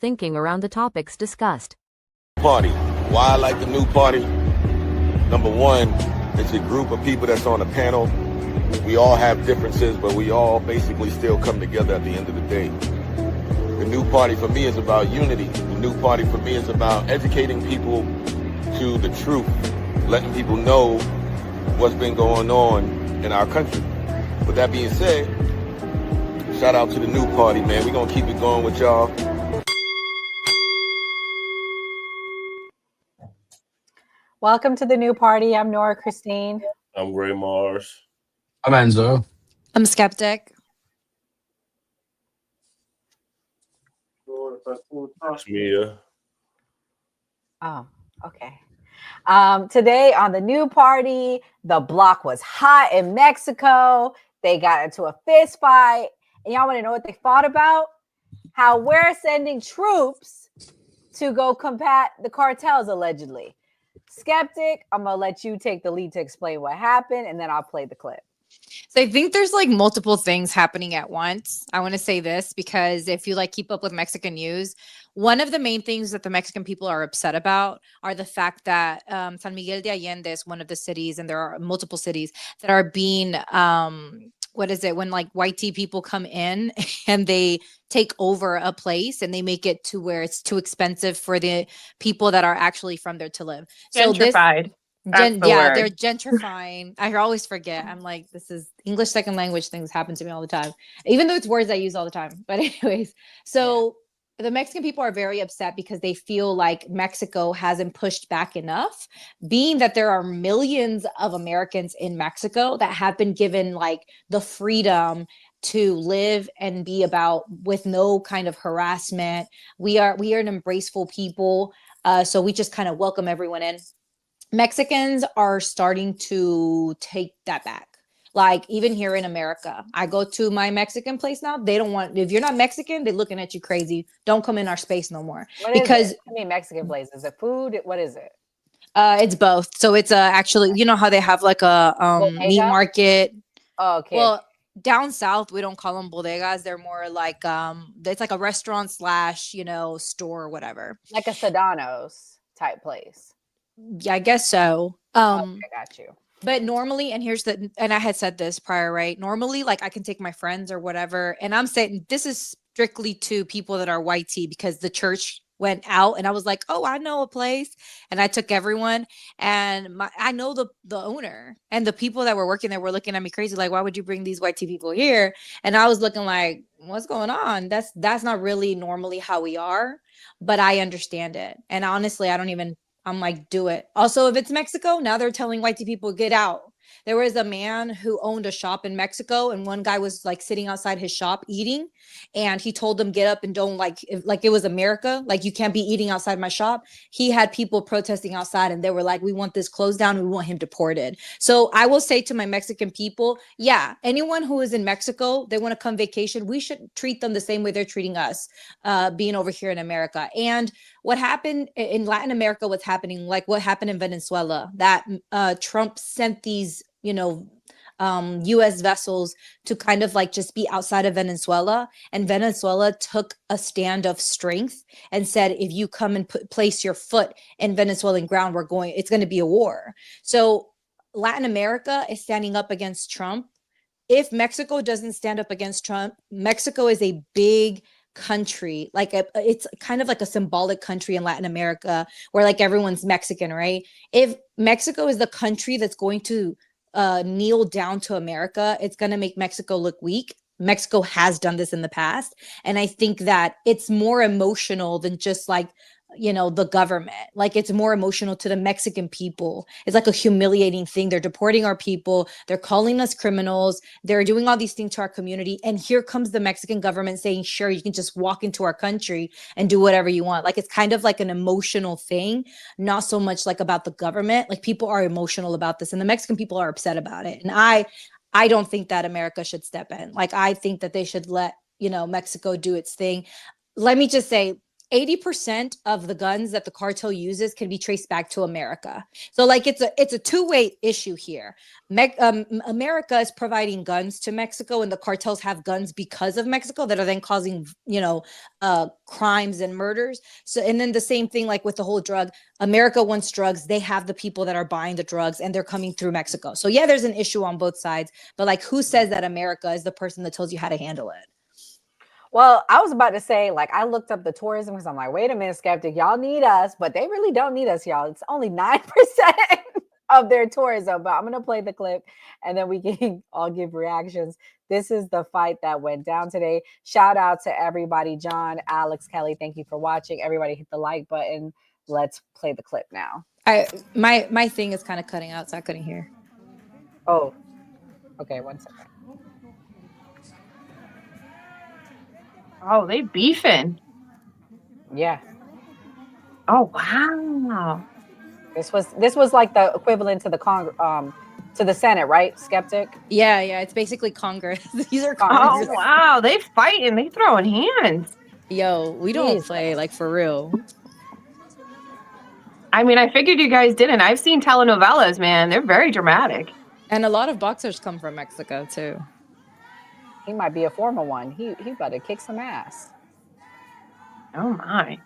thinking around the topics discussed. Party. Why I like the new party? Number one, it's a group of people that's on a panel. We all have differences, but we all basically still come together at the end of the day. The new party for me is about unity. The new party for me is about educating people to the truth, letting people know what's been going on in our country. With that being said, shout out to the new party, man. We're going to keep it going with y'all. Welcome to the new party. I'm Nora Christine. I'm Gray Mars. I'm Enzo. I'm Skeptic. Mia. Oh, okay. Today on the new party, the block was hot in Mexico. They got into a fist fight. And y'all want to know what they fought about? How we're sending troops to go combat the cartels, allegedly. Skeptic, I'm going to let you take the lead to explain what happened, and then I'll play the clip. So I think there's like multiple things happening at once. I want to say this because if you like keep up with Mexican news, one of the main things that the Mexican people are upset about are the fact that San Miguel de Allende is one of the cities, and there are multiple cities that are being what is it when like white tea people come in and they take over a place and they make it to where it's too expensive for the people that are actually from there to live. Gentrified. They're gentrifying. I always forget. I'm like, this is English second language things happen to me all the time, even though it's words I use all the time. But anyways, so the Mexican people are very upset because they feel like Mexico hasn't pushed back enough, being that there are millions of Americans in Mexico that have been given like the freedom to live and be about with no kind of harassment. We are an embraceful people. So we just kind of welcome everyone in. Mexicans are starting to take that back. Like even here in America, I go to my Mexican place now. They don't want, if you're not Mexican, they're looking at you crazy. Don't come in our space no more. Because I mean, Mexican place, is it food? What is it? It's both. So it's actually, you know how they have like a meat market. Oh, okay. Well, down south, we don't call them bodegas. They're more like it's like a restaurant slash, store or whatever. Like a Sedano's type place. Yeah, I guess so. Okay, got you. But normally, and I had said this prior, right? Normally, like I can take my friends or whatever. And I'm saying this is strictly to people that are white tea because the church went out and I was like, oh, I know a place. And I took everyone and I know the owner, and the people that were working there were looking at me crazy. Like, why would you bring these white tea people here? And I was looking like, what's going on? That's not really normally how we are, but I understand it. And honestly, I'm like, do it. Also, if it's Mexico, now they're telling white people, get out. There was a man who owned a shop in Mexico, and one guy was like sitting outside his shop eating, and he told them, get up and don't like it was America. Like, you can't be eating outside my shop. He had people protesting outside, and they were like, we want this closed down. And we want him deported. So I will say to my Mexican people, yeah, anyone who is in Mexico, they want to come vacation. We should treat them the same way they're treating us, being over here in America. And what happened in Latin America, what's happening, like what happened in Venezuela, that Trump sent these, U.S. vessels to kind of like just be outside of Venezuela. And Venezuela took a stand of strength and said, if you come and place your foot in Venezuelan ground, it's going to be a war. So Latin America is standing up against Trump. If Mexico doesn't stand up against Trump, Mexico is a big country, it's kind of like a symbolic country in Latin America where like everyone's Mexican, right? If Mexico is the country that's going to kneel down to America, it's going to make Mexico look weak. Mexico has done this in the past, and I think that it's more emotional than just like the government. Like, it's more emotional to the Mexican people. It's like a humiliating thing. They're deporting our people. They're calling us criminals. They're doing all these things to our community. And here comes the Mexican government saying, sure, you can just walk into our country and do whatever you want. Like, it's kind of like an emotional thing, not so much like about the government. Like, people are emotional about this, and the Mexican people are upset about it. And I don't think that America should step in. Like, I think that they should let, Mexico do its thing. Let me just say, 80% of the guns that the cartel uses can be traced back to America. So like it's a two-way issue here. America is providing guns to Mexico, and the cartels have guns because of Mexico that are then causing, crimes and murders. So, and then the same thing like with the whole drug. America wants drugs. They have the people that are buying the drugs, and they're coming through Mexico. So yeah, there's an issue on both sides. But like, who says that America is the person that tells you how to handle it? Well, I was about to say, like, I looked up the tourism because I'm like, wait a minute, skeptic, y'all need us, but they really don't need us, y'all. It's only 9% of their tourism. But I'm gonna play the clip and then we can all give reactions. This is the fight that went down today. Shout out to everybody, John, Alex, Kelly. Thank you for watching. Everybody hit the like button. Let's play the clip now. My thing is kind of cutting out, so I couldn't hear. Oh, okay, 1 second. Oh, they beefing. Yeah. Oh wow. This was like the equivalent to the Senate, right? Skeptic. Yeah, it's basically Congress. These are Oh Congress. wow, they fighting, they throwing hands. Yo, we don't play, like, for real. I mean, I figured you guys didn't. I've seen telenovelas, man. They're very dramatic. And a lot of boxers come from Mexico too. He might be a former one. He better kick some ass. Oh my.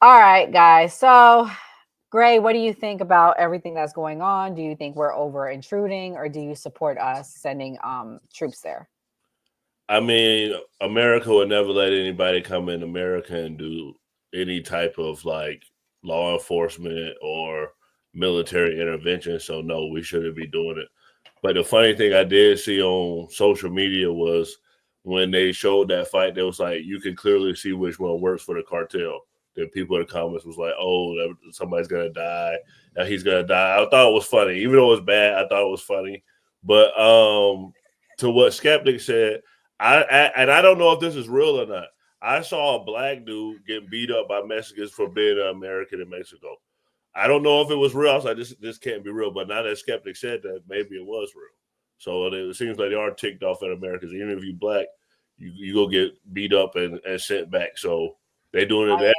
All right, guys. So, Gray, what do you think about everything that's going on? Do you think we're over intruding, or do you support us sending troops there? I mean, America would never let anybody come in America and do any type of like law enforcement or military intervention. So no, we shouldn't be doing it. But the funny thing I did see on social media was when they showed that fight, there was like, you can clearly see which one works for the cartel. The people in the comments was like, oh, somebody's going to die. He's going to die. I thought it was funny. Even though it was bad, I thought it was funny. But to what Skeptic said, I don't know if this is real or not. I saw a black dude getting beat up by Mexicans for being an American in Mexico. I don't know if it was real. I was like, this can't be real. But now that Skeptic said that, maybe it was real. So it seems like they are ticked off at Americans. Even if you're black, you go get beat up and sent back. So they're doing it.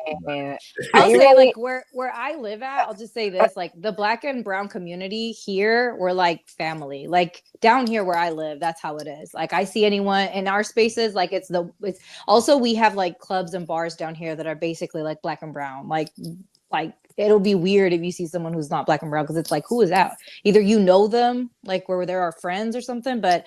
I'll say, like, where I live at, I'll just say this, like, the black and brown community here, we're like family. Like down here where I live, that's how it is. Like, I see anyone in our spaces, like it's also, we have like clubs and bars down here that are basically like black and brown. Like it'll be weird if you see someone who's not black and brown, because it's like, who is that? Either you know them, like where there are friends or something, but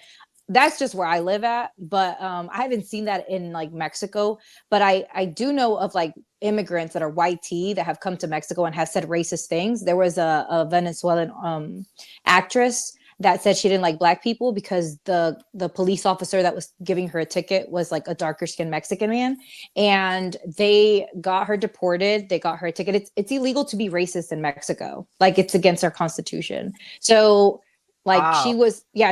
that's just where I live at. But I haven't seen that in like Mexico, but I do know of like immigrants that are white tea that have come to Mexico and have said racist things. There was a Venezuelan actress that said she didn't like black people because the police officer that was giving her a ticket was like a darker skinned Mexican man, and they got her deported. They got her a ticket. It's illegal to be racist in Mexico. Like, it's against our constitution. So like, wow.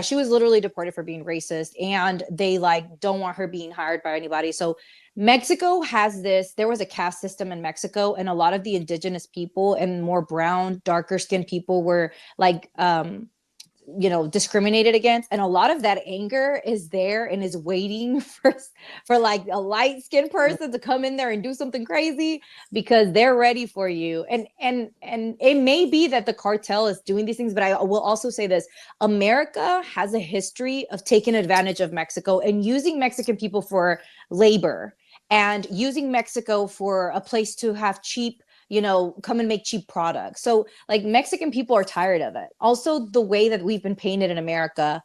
she was literally deported for being racist, and they like don't want her being hired by anybody. So Mexico has this, there was a caste system in Mexico, and a lot of the indigenous people and more brown, darker skinned people were like, discriminated against. And a lot of that anger is there and is waiting for like a light skinned person to come in there and do something crazy, because they're ready for you. And it may be that the cartel is doing these things, but I will also say this: America has a history of taking advantage of Mexico and using Mexican people for labor, and using Mexico for a place to have cheap, come and make cheap products. So like, Mexican people are tired of it. Also, the way that we've been painted in America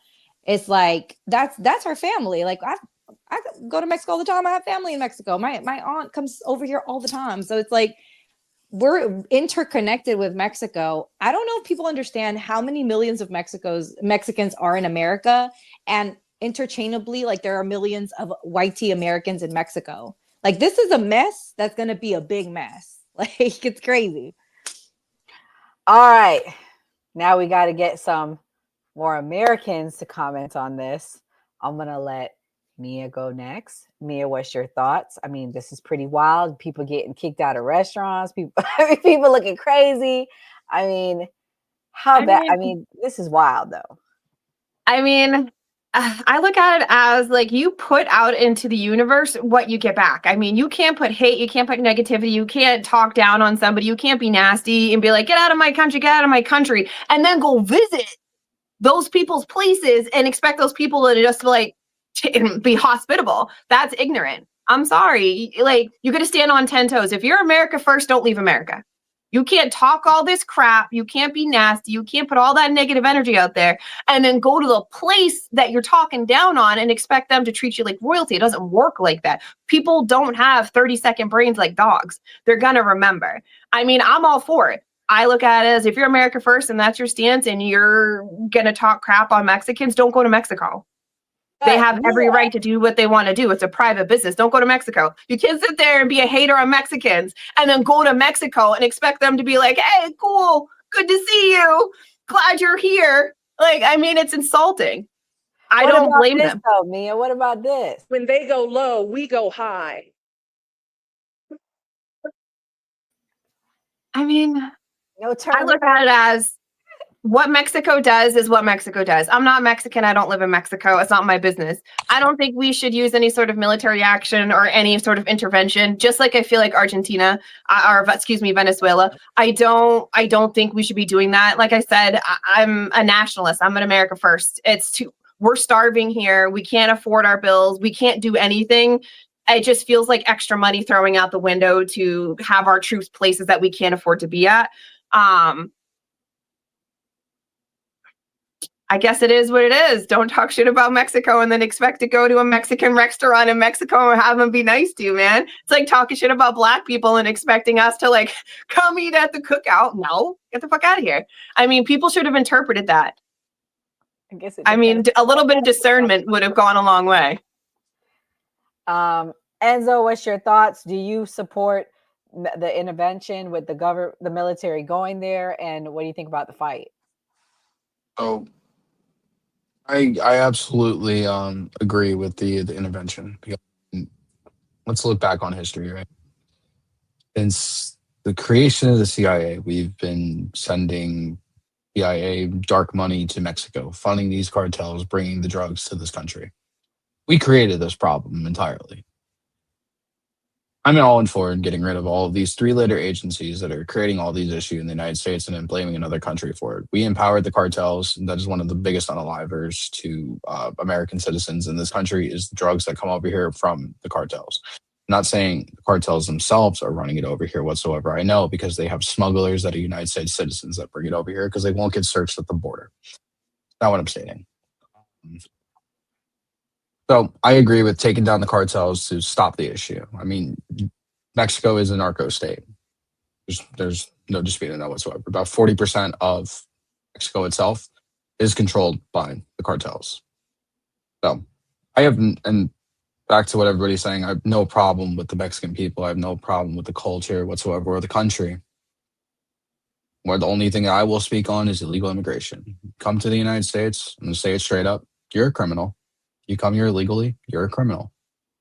is like, that's our family. Like, I go to Mexico all the time. I have family in Mexico. My aunt comes over here all the time. So it's like, we're interconnected with Mexico. I don't know if people understand how many millions of Mexicans are in America, and interchangeably, like, there are millions of white tea Americans in Mexico. Like, this is a mess that's going to be a big mess. Like, it's crazy. All right. Now we got to get some more Americans to comment on this. I'm going to let Mia go next. Mia, what's your thoughts? I mean, this is pretty wild. People getting kicked out of restaurants. People looking crazy. I mean, this is wild, though. I mean, I look at it as like you put out into the universe what you get back. I mean, you can't put hate, you can't put negativity, you can't talk down on somebody, you can't be nasty and be like, get out of my country, get out of my country, and then go visit those people's places and expect those people to just like be hospitable. That's ignorant. I'm sorry. Like, you got to stand on 10 toes. If you're America first, don't leave America. You can't talk all this crap. You can't be nasty. You can't put all that negative energy out there and then go to the place that you're talking down on and expect them to treat you like royalty. It doesn't work like that. People don't have 30-second brains like dogs. They're going to remember. I mean, I'm all for it. I look at it as if you're America first and that's your stance and you're going to talk crap on Mexicans, don't go to Mexico. They have every right to do what they want to do. It's a private business. Don't go to Mexico. You can't sit there and be a hater on Mexicans and then go to Mexico and expect them to be like, hey, cool, good to see you. Glad you're here. Like, I mean, it's insulting. I don't blame them. Though, Mia, what about this? When they go low, we go high. I mean, No turn. I look at it as what Mexico does is what Mexico does. I'm not Mexican. I don't live in Mexico. It's not my business. I don't think we should use any sort of military action or any sort of intervention, just like I feel like Argentina or excuse me, Venezuela. I don't think we should be doing that. Like I said, I'm a nationalist. I'm an America first. We're starving here. We can't afford our bills. We can't do anything. It just feels like extra money throwing out the window to have our troops places that we can't afford to be at. I guess it is what it is. Don't talk shit about Mexico and then expect to go to a Mexican restaurant in Mexico and have them be nice to you, man. It's like talking shit about Black people and expecting us to like come eat at the cookout. No, get the fuck out of here. I mean, people should have interpreted that. I mean, a little bit of discernment would have gone a long way. Enzo, what's your thoughts? Do you support the intervention with the military going there? And what do you think about the fight? Oh, I absolutely agree with the intervention. Let's look back on history, right? Since the creation of the CIA, we've been sending CIA dark money to Mexico, funding these cartels, bringing the drugs to this country. We created this problem entirely. I'm all in for getting rid of all of these three-letter agencies that are creating all these issues in the United States and then blaming another country for it. We empowered the cartels. And that is one of the biggest unalivers to American citizens in this country is the drugs that come over here from the cartels. I'm not saying the cartels themselves are running it over here whatsoever. I know because they have smugglers that are United States citizens that bring it over here because they won't get searched at the border. Not what I'm stating. So I agree with taking down the cartels to stop the issue. I mean, Mexico is a narco state. There's no dispute in that whatsoever. About 40% of Mexico itself is controlled by the cartels. So I have, and back to what everybody's saying, I have no problem with the Mexican people. I have no problem with the culture whatsoever or the country. Where the only thing that I will speak on is illegal immigration. Come to the United States, I'm going to say it straight up, you're a criminal. You come here illegally, you're a criminal.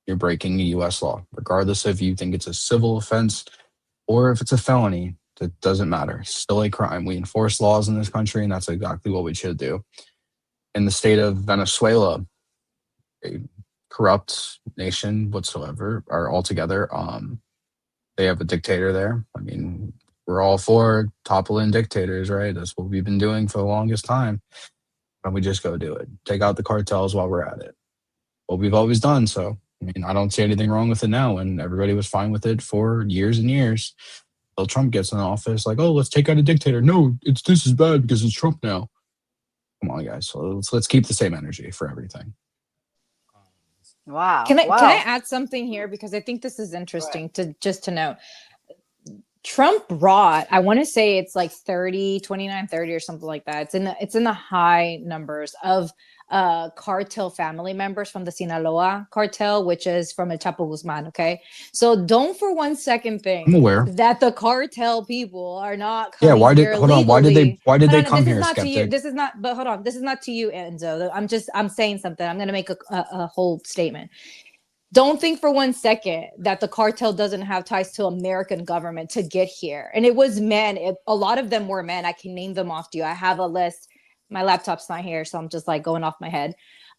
You're breaking a U.S. law. Regardless if you think it's a civil offense or if it's a felony, that doesn't matter. It's still a crime. We enforce laws in this country, and that's exactly what we should do. In the state of Venezuela, a corrupt nation whatsoever, or altogether, they have a dictator there. I mean, we're all for toppling dictators, right? That's what we've been doing for the longest time. And we just go do it. Take out the cartels while we're at it. What we've always done. So, I mean, I don't see anything wrong with it now. And everybody was fine with it for years and years. Until Trump gets in office, like, oh, let's take out a dictator. No, this is bad because it's Trump now. Come on, guys. So let's keep the same energy for everything. Wow. Can I add something here? Because I think this is interesting to know. Trump brought, I want to say it's like 29, 30 or something like that. It's in the high numbers of cartel family members from the Sinaloa cartel, which is from El Chapo Guzman. Okay. So don't for one second think I'm aware that the cartel people are not coming Why did they come here, Skeptic? This is not, but hold on. This is not to you, Enzo. I'm saying something. I'm going to make a whole statement. Don't think for one second that the cartel doesn't have ties to American government to get here. And it was men. A lot of them were men. I can name them off to you. I have a list. My laptop's not here, so I'm just like going off my head.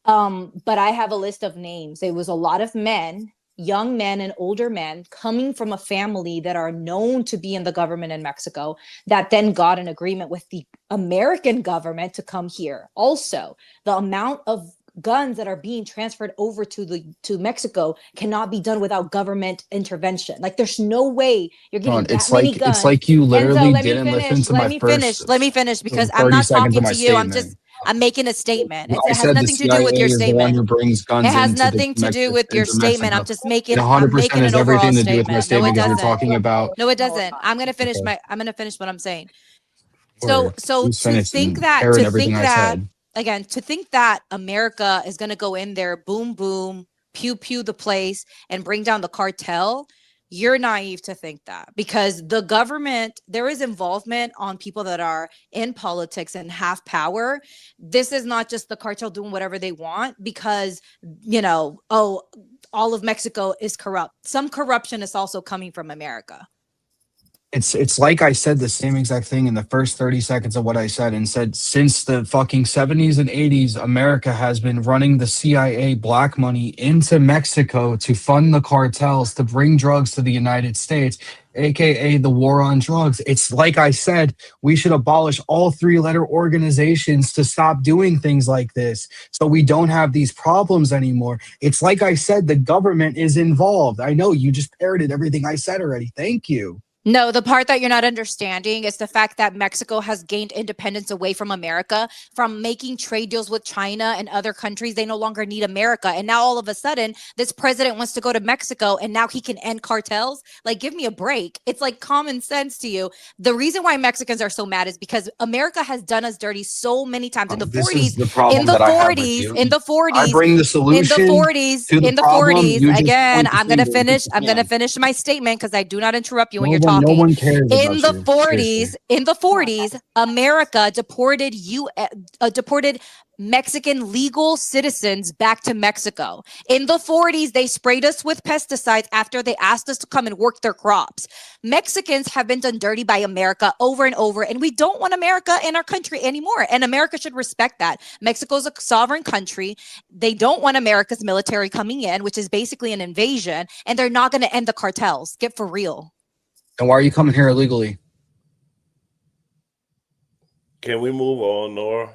But I have a list of names. It was a lot of men, young men and older men coming from a family that are known to be in the government in Mexico that then got an agreement with the American government to come here. Also, the amount of guns that are being transferred over to Mexico cannot be done without government intervention. Like there's no way you're getting that many guns. It's like you Enzo, literally let me didn't listen finish. to Let my me first finish. Let me finish because I'm 30 not seconds of talking my to you. statement. I'm making a statement. Well, It I has said the nothing to do with CIA your is the one statement. who brings It guns has into nothing to do with your statement. Mexico. I'm just It making 100% an has overall everything to do with my statement. No, it statement because you're doesn't. talking about. No, it doesn't. Okay, I'm gonna finish what I'm saying. sure. So Please to finish think and that parrot everything I said. again, to think that America is gonna go in there, boom, boom, pew pew the place and bring down the cartel, you're naive to think that because the government, there is involvement on people that are in politics and have power. This is not just the cartel doing whatever they want because, oh, all of Mexico is corrupt. Some corruption is also coming from America. It's like I said the same exact thing in the first 30 seconds of what I said and said since the fucking 70s and 80s, America has been running the CIA black money into Mexico to fund the cartels to bring drugs to the United States, aka the war on drugs. It's like I said, we should abolish all three-letter organizations to stop doing things like this so we don't have these problems anymore. It's like I said, the government is involved. I know you just parroted everything I said already. Thank you. No, the part that you're not understanding is the fact that Mexico has gained independence away from America, from making trade deals with China and other countries. They no longer need America. And now all of a sudden, this president wants to go to Mexico and now he can end cartels. Like, give me a break. It's like common sense to you. The reason why Mexicans are so mad is because America has done us dirty so many times in the This 40s, is the problem that I have with you. in the 40s, I bring the solution to the in the problem. 40s. You just Again, point the I'm going to finger and kick finish. the I'm going to can. finish my statement because I do not interrupt you when No you're one, no talking. one cares In about the you. 40s, Seriously. America deported Mexican legal citizens back to Mexico. In the 40s, they sprayed us with pesticides after they asked us to come and work their crops. Mexicans have been done dirty by America over and over, and we don't want America in our country anymore. And America should respect that. Mexico's a sovereign country. They don't want America's military coming in, which is basically an invasion, and they're not going to end the cartels. Get for real. And why are you coming here illegally? Can we move on, Nora?